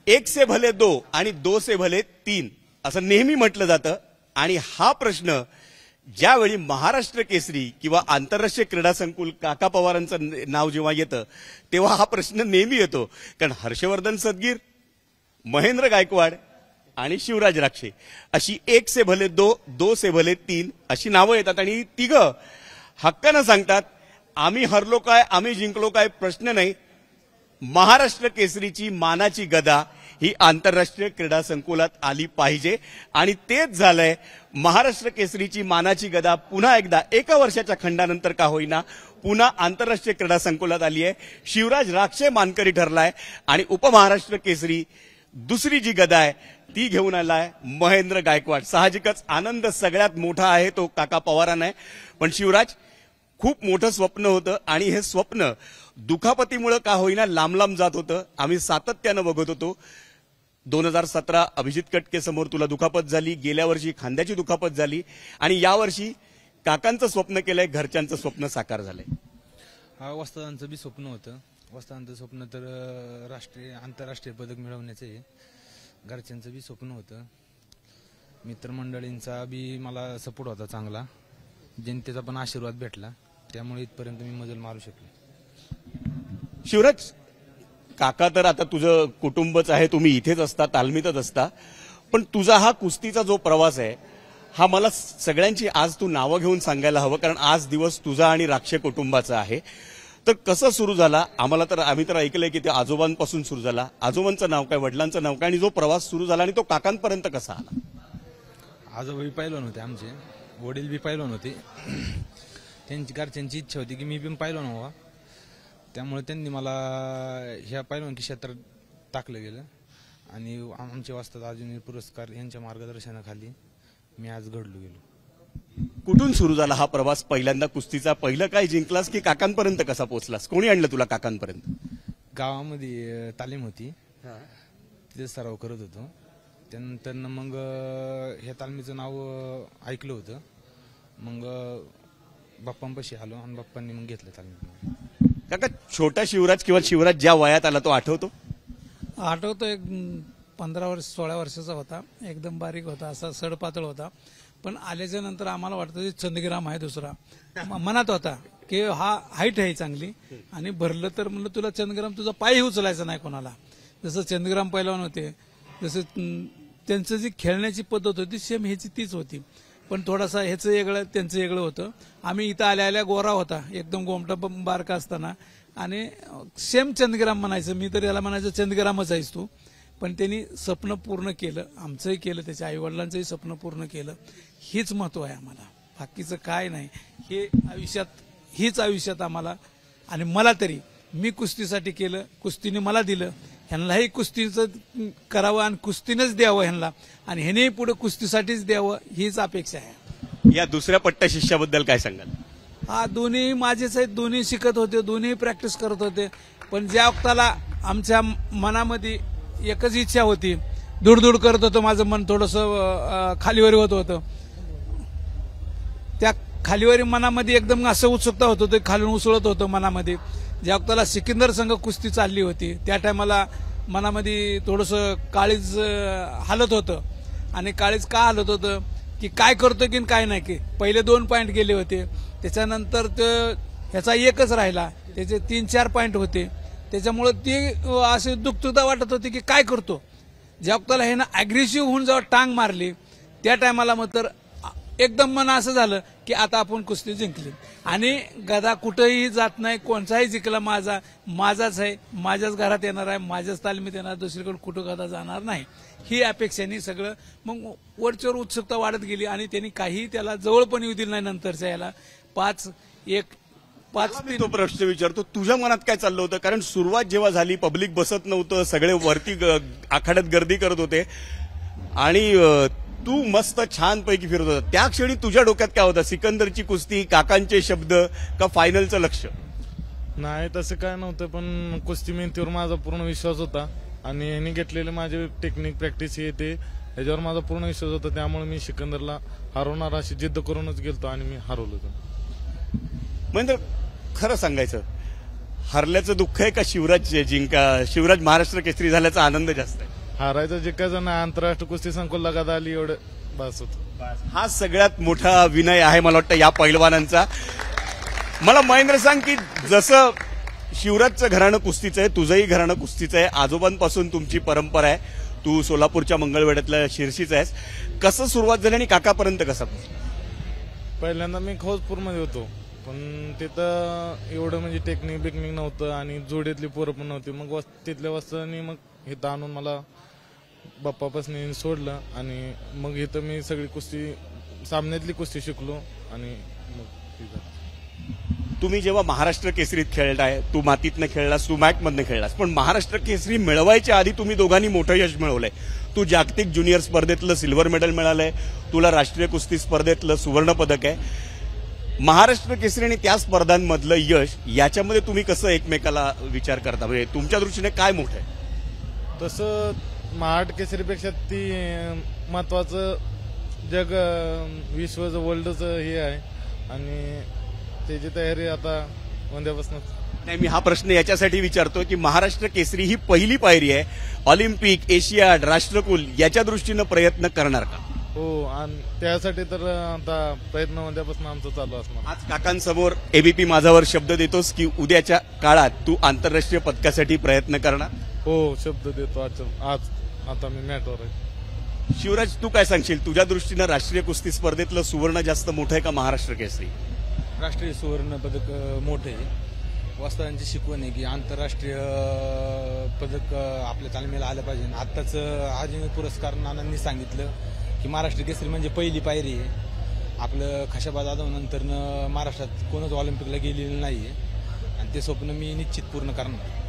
एक से भले दो आणि दो से भले तीन असं नेहमी म्हटलं जातं आणि हा प्रश्न ज्यावेळी महाराष्ट्र केसरी किंवा आंतरराष्ट्रीय क्रीडा संकुल काका पवारांचं नाव जेव्हा येतं तेव्हा हा प्रश्न नेहमी येतो, कारण हर्षवर्धन सदगीर, महेंद्र गायकवाड आणि शिवराज राक्षे अशी एक से भले दो, दो से भले तीन अशी नावं येतात आणि तिघं हक्कानं सांगतात आम्ही हरलो काय, आम्ही जिंकलो काय प्रश्न नाही, महाराष्ट्र केसरीची मानाची गदा ही आंतरराष्ट्रीय क्रीडा संकुलात आली पाहिजे आणि तेच झालंय। महाराष्ट्र केसरीची मानाची गदा पुन्हा एकदा एका वर्षाच्या खंडानंतर का होईना पुन्हा आंतरराष्ट्रीय क्रीडा संकुलात आली आहे। शिवराज राक्षे मानकरी ठरलाय आणि उपमहाराष्ट्र केसरी दुसरी जी गदा आहे ती घेऊन आलाय महेंद्र गायकवाड। साहजिकच आनंद सगळ्यात मोठा आहे तो काका पवारांना आहे, पण शिवराज खूप मोठं स्वप्न होतं आणि हे स्वप्न दुखापतीमुळे का होईना लांब लांब जात होतं। आम्ही सातत्यानं बघत होतो 2017 अभिजित कटके समोर तुला दुखापत झाली, गेल्या वर्षी खांद्याची दुखापत झाली आणि यावर्षी काकांचं स्वप्न केलंय, घरच्यांचं स्वप्न साकार झालंय। हा वस्तादांचं बी स्वप्न होतं, वस्तादांचं स्वप्न तर राष्ट्रीय आंतरराष्ट्रीय पदक मिळवण्याचं आहे, घरच्यांचं बी स्वप्न होतं, मित्रमंडळींचा बी मला सपोर्ट होता चांगला, जनतेचा पण आशीर्वाद भेटला, त्यामुळे इथपर्यंत मी मजल मारू शकलो। शिवराज काका तर आता तुझं कुटुंबच आहे, तुम्ही इथेच असता, तालमीतच असता, पण तुझा हा कुस्तीचा जो प्रवास आहे हा मला सगळ्यांची आज तू नावं घेऊन सांगायला हवं, कारण आज दिवस तुझा आणि राक्षे कुटुंबाचा आहे। तर कसं सुरू झाला? आम्ही तर ऐकलंय की ते आजोबांपासून सुरू झाला, आजोबांचं नाव काय, वडिलांचं नाव काय आणि जो प्रवास सुरू झाला आणि तो काकांपर्यंत कसा आला? आजोबा पैलवान होते, आमचे वडील बी पैलवान होते, त्यांची घरच्यांची इच्छा होती की मी पण पैलवान व्हावा, त्यामुळे त्यांनी मला ह्या पैलवानकी क्षेत्रात टाकलं गेलं आणि आमचे वस्ताद अर्जुन पुरस्कार यांच्या मार्गदर्शनाखाली मी आज घडलो गेलो। कुठून सुरू झाला हा प्रवास पहिल्यांदा कुस्तीचा? पहिलं काय जिंकलास की काकांपर्यंत कसा पोहोचलास? कोणी आणलं तुला काकांपर्यंत? गावामध्ये तालीम होती, तिथे सराव करत होतो, त्यानंतर मग ह्या तालमीचं नाव ऐकलं होतं, मग बाप्पांपाशी आलो आणि बाप्पांनी मग घेतलं तालीम। काका छोटा शिवराज किंवा शिवराज ज्या वयात आला तो आठवतो? आठवतो, एक 15-16 वर्षाचा होता, एकदम बारीक होता, असा सडपातळ होता, पण आल्याच्या नंतर आम्हाला वाटतं चंदग्राम आहे दुसरा, मनात होता की हा हाईट आहे चांगली आणि भरलं तर म्हणलं तुला चंदग्राम तुझा पायही उचलायचा नाही कोणाला, जसं चंदग्राम पैलवान होते जसं त्यांचं जी खेळण्याची पद्धत होती सेम ह्याची तीच होती, पण थोडासा ह्याचं वेगळं त्यांचं वेगळं होतं। आम्ही इथं आल्या गोरा होता, एकदम गोमटा बारका असताना, आणि सेम चंदग्राम म्हणायचं, मी तर याला म्हणायचं चंदग्रामच आहेस तू, पण त्यांनी स्वप्न पूर्ण केलं, आमचंही केलं, त्याच्या आईवडिलांचंही स्वप्न पूर्ण केलं, हीच महत्व आहे आम्हाला, बाकीचं काय नाही। हे हीच आयुष्यात आम्हाला आणि मला तरी, मी कुस्तीसाठी केलं, कुस्तीने मला दिलं, ह्यांनाही कुस्तीचं करावं आणि कुस्तीनंच द्यावं ह्यांना, आणि ह्यानेही पुढे कुस्तीसाठीच द्यावं हीच अपेक्षा आहे। या दुसऱ्या पट्ट्या शिष्याबद्दल काय सांगाल? हा दोन्ही माझेच आहेत, दोन्ही शिकत होते, दोन्ही प्रॅक्टिस करत होते, पण ज्या वक्ताला आमच्या मनामध्ये एकच इच्छा होती, धुडधुड करत होतं माझं मन, थोडंसं खालीवरी होत होतं, त्या खालीवरी मनामध्ये एकदम असं उत्सुकता होत होतं, खालून उसळत होतं मनामध्ये। ज्या वक्ताला सिकंदर संघ कुस्ती चालली होती त्या टायमाला मनामध्ये थोडंसं काळीज हालत होतं, आणि काळीज का हालत होतं की काय करतो की काय नाही, की पहिले 2 पॉईंट गेले होते, त्याच्यानंतर ह्याचा एकच राहिला, त्याचे 3-4 पॉईंट होते, त्याच्यामुळे ती असे दुखतुकता वाटत होती की काय करतो। ज्या वक्ताला ह्यानं अग्रेसिव्ह होऊन जेव्हा टांग मारली त्या टायमाला मग तर एकदम मन असं झालं की आता आपण कुस्ती जिंकली, आणि गदा कुठेही जात नाही, कोणताही जिंकला माझाच आहे, माझ्याच घरात येणार आहे, माझ्याच तालमीत येणार, दुसरीकडे कुठं गदा जाणार नाही, ही अपेक्षाने सगळं मग वरचेवर उत्सुकता वाढत गेली, आणि त्यांनी काही त्याला जवळ पण येऊ दिलं नाही। नंतरच्या याला 5-1-5 तो प्रश्न विचारतो, तुझ्या मनात काय चाललं होतं? कारण सुरुवात जेव्हा झाली पब्लिक बसत नव्हतं, सगळे वरती आखाड्यात गर्दी करत होते आणि तू मस्त छान पैकी फिरत होता, त्या क्षणी तुझ्या डोक्यात काय होतं? सिकंदरची कुस्ती, काकांचे शब्द का फायनलचं लक्ष? नाही तसं काय नव्हतं, पण कुस्ती मेहनतीवर माझा पूर्ण विश्वास होता आणि यांनी घेतलेले माझे टेक्निक प्रॅक्टिस हे ते ह्याच्यावर माझा पूर्ण विश्वास होता, त्यामुळे मी सिकंदरला हरवणार अशी जिद्द करूनच गेलतो आणि मी हरवलो होतो। म्हणजे खरं सांगायचं, हरल्याचं दुःख आहे का शिवराज महाराष्ट्र केसरी झाल्याचा आनंद जास्त आहे? हारायचं जिंकायचं ना, आंतरराष्ट्रीय कुस्ती संकुल लगात आली एवढं बस होतं. हा सगळ्यात मोठा विनय आहे मला वाटतं या पैलवानांचा. मला महेंद्र सांग की जसं शिवराजचं घराणं कुस्तीचं आहे, तुझंही घराणं कुस्तीचं आहे, आजोबांपासून तुमची परंपरा आहे, तू सोलापूरच्या मंगळवेढ्यातल्या शिरशीचा आहेस, कसं सुरुवात झाली आणि काकापर्यंत कसं? पहिल्यांदा मी खोजपूरमध्ये होतो, पण तिथं एवढं म्हणजे टेक्निक बिकनिक नव्हतं आणि जोडीतली पोरं पण नव्हती. मग तिथल्या वस्तांनी मग इथं आणून मला बाप्पापासून सोडलं आणि मग इथं मी सगळी कुस्ती सामन्यातली कुस्ती शिकलो आणि मग तिथं. तुम्ही जेव्हा महाराष्ट्र केसरीत खेळताय, तू मातीतनं खेळलास, तू मॅटमधनं खेळलास, पण महाराष्ट्र केसरी मिळवायच्या आधी तुम्ही दोघांनी मोठं यश मिळवलंय. तू जागतिक ज्युनियर स्पर्धेतलं सिल्वर मेडल मिळालंय, तुला राष्ट्रीय कुस्ती स्पर्धेतलं सुवर्ण पदक आहे. महाराष्ट्र केसरी आणि त्या स्पर्धांमधलं यश याच्यामध्ये तुम्ही कसं एकमेकाला विचार करता, म्हणजे तुमच्या दृष्टीने काय मोठं आहे? तसं महाराष्ट्र केसरीपेक्षा ती महत्वाचं जग विश्वचं वर्ल्डचं हे आहे आणि त्याची तयारी आता उद्यापासून. नाही, मी हा प्रश्न याच्यासाठी विचारतो की महाराष्ट्र केसरी ही पहिली पायरी आहे. ऑलिम्पिक, एशियाड, राष्ट्रकुल याच्या दृष्टीनं प्रयत्न करणार का? हो, आणि त्यासाठी तर आता प्रयत्न उद्यापासून आमचं चालू असणार. आज काकांसमोर एबीपी माझावर शब्द देतोस की उद्याच्या काळात तू आंतरराष्ट्रीय पदकासाठी प्रयत्न करणार? हो, शब्द देतो. आज आता मी मॅटवर आहे. शिवराज, तू काय सांगशील? तुझ्या दृष्टीनं राष्ट्रीय कुस्ती स्पर्धेतलं सुवर्ण जास्त मोठं आहे का महाराष्ट्र केसरी? राष्ट्रीय सुवर्ण पदक मोठे आहे. वस्तांची शिकवण आहे की आंतरराष्ट्रीय पदक आपल्या तालमीला आलं पाहिजे. आत्ताच अजिंक्य पुरस्कार नानांनी सांगितलं की महाराष्ट्र केसरी म्हणजे पहिली पायरी आहे. आपलं खशाबा जाधव नंतरनं महाराष्ट्रात कोणच ऑलिम्पिकला गेलेलं नाहीये आणि ते स्वप्न मी निश्चित पूर्ण करणार.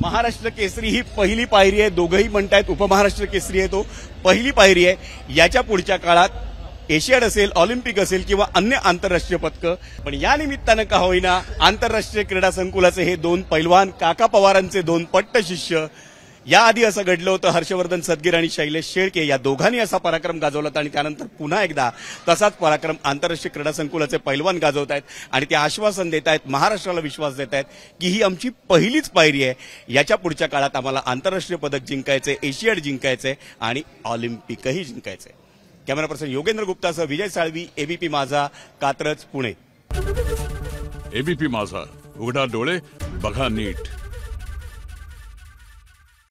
महाराष्ट्र केसरी ही पहिली पायरी आहे. दोघंही म्हणतायत उपमहाराष्ट्र केसरी आहे तो पहिली पायरी आहे. याच्या पुढच्या काळात एशियाड असेल, ऑलिम्पिक असेल किंवा अन्य आंतरराष्ट्रीय पदकं. पण या निमित्तानं का होईना आंतरराष्ट्रीय क्रीडा संकुलाचे हे दोन पैलवान, काका पवारांचे दोन पट्ट शिष्य. याआधी असं घडलं होतं, हर्षवर्धन सदगीर आणि शैलेश शेळके या दोघांनी असा पराक्रम गाजवला आणि त्यानंतर पुन्हा एकदा तसाच पराक्रम आंतरराष्ट्रीय क्रीडा संकुलाचे पैलवान गाजवत आहेत आणि ते आश्वासन देत आहेत, महाराष्ट्राला विश्वास देत आहेत की ही आमची पहिलीच पायरी आहे. याच्या पुढच्या काळात आम्हाला आंतरराष्ट्रीय पदक जिंकायचंय, एशियाड जिंकायचंय आणि ऑलिम्पिकही जिंकायचंय. कॅमेरा पर्सन योगेंद्र गुप्तासह विजय साळवी, एबीपी माझा, कात्रज, पुणे. एबीपी माझा, उघडा डोळे बघा नीट.